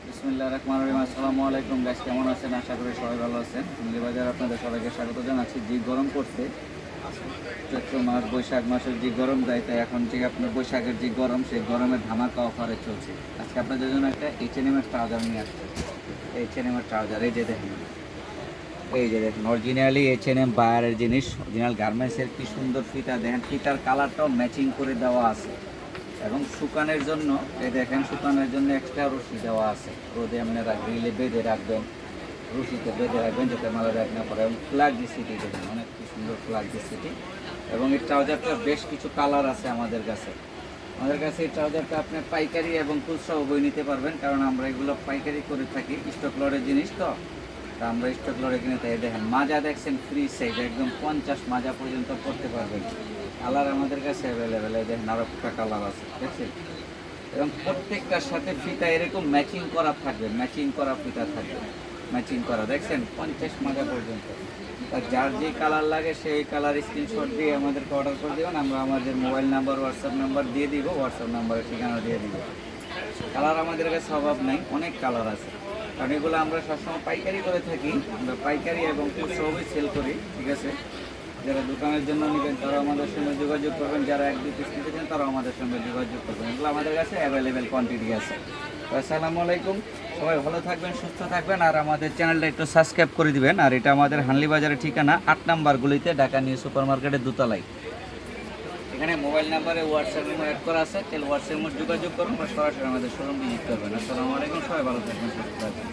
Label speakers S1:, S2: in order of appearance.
S1: বিসমিল্লাহির রহমানির রহিম। আসসালামু আলাইকুম গাইস, কেমন আছেন? আশা করি সবাই ভালো আছেন। হুন্ডি বাজারে আপনাদের সবাইকে স্বাগত জানাচ্ছি। যে গরম পড়ছে, চৈত্র মাস বৈশাখ মাসের যে গরম যায়, তাই এখন যে আপনার বৈশাখের যে গরম, সেই গরমের ধামাকা অফারে চলছে। আজকে আপনাদের জন্য একটা H&M এর ট্রাউজার নিয়ে আসছে। H&M এর ট্রাউজার এই যে দেখেন অরিজিনালি H&M বায়ারের জিনিস, অরিজিনাল গার্মেন্টসের। কি সুন্দর ফিতা, দেখেন ফিতার কালারটাও ম্যাচিং করে দেওয়া আছে। এবং শুকানোর জন্য এই দেখেন, শুকানোর জন্য এক্সট্রা রশি দেওয়া আছে। রোদে আপনারা গ্রিলে বেঁধে রাখবেন, রশিতে বেঁধে রাখবেন যাতে মালা ব্যাগ না পড়ে। এবং ফ্ল্যাগ সিটি দেখেন, অনেক কি সুন্দর ফ্ল্যাগ সিটি। এবং এই ট্রাউজারটা বেশ কিছু কালার আছে আমাদের কাছে। এই ট্রাউজারটা আপনি পাইকারি এবং খুচরা উভয় নিতে পারবেন, কারণ আমরা এগুলো পাইকারি করে থাকি। স্টক লটের জিনিস তো, তা আমরা স্টক লটে কিনে তাই। দেখেন মাজা দেখছেন, ফ্রি সাইজ, একদম 50 মাজা পর্যন্ত করতে পারবেন। কালার আমাদের কাছে অ্যাভেলেবেল। এই দেখেন আরও একটা কালার আছে, দেখছেন। এবং প্রত্যেকটার সাথে ফিতা এরকম ম্যাচিং করা থাকবে, ম্যাচিং করা ফিতা থাকবে, ম্যাচিং করা। দেখছেন 50 মাজা পর্যন্ত। আর যার যে কালার লাগে সেই কালার স্ক্রিনশট দিয়ে আমাদেরকে অর্ডার করে দেবেন। আমরা আমাদের মোবাইল নাম্বার, হোয়াটসঅ্যাপ নাম্বার দিয়ে দিব, হোয়াটসঅ্যাপ নাম্বারের ঠিকানা দিয়ে দিব। কালার আমাদের কাছে অভাব নাই, অনেক কালার আছে। কারণ এগুলো আমরা সবসময় পাইকারি করে থাকি। আমরা পাইকারি এবং খুচরোভাবে সেল করি, ঠিক আছে। যারা দোকানের জন্য নেবেন তারাও আমাদের সঙ্গে যোগাযোগ করবেন, যারা 1-2 পিস নিতে চান তারাও আমাদের সঙ্গে যোগাযোগ করবেন। এগুলো আমাদের কাছে অ্যাভেলেবেল কোয়ান্টিটি আছে। আসসালামু আলাইকুম, সবাই ভালো থাকবেন, সুস্থ থাকবেন। আর আমাদের চ্যানেলটা একটু সাবস্ক্রাইব করে দিবেন। আর এটা আমাদের হানলি বাজারের ঠিকানা 8 নাম্বার গুলিতে, ঢাকা নিউ সুপার মার্কেটের দোতলায়। এখানে মোবাইল নাম্বারে হোয়াটসঅ্যাপ নাম্বার অ্যাড করা আছে, তাহলে হোয়াটসঅ্যাপে যোগাযোগ করুন বা সরাসরি আমাদের শোরুম ভিজিট করবেন। আসসালামু আলাইকুম, সবাই ভালো থাকবেন, সুস্থ থাকবেন।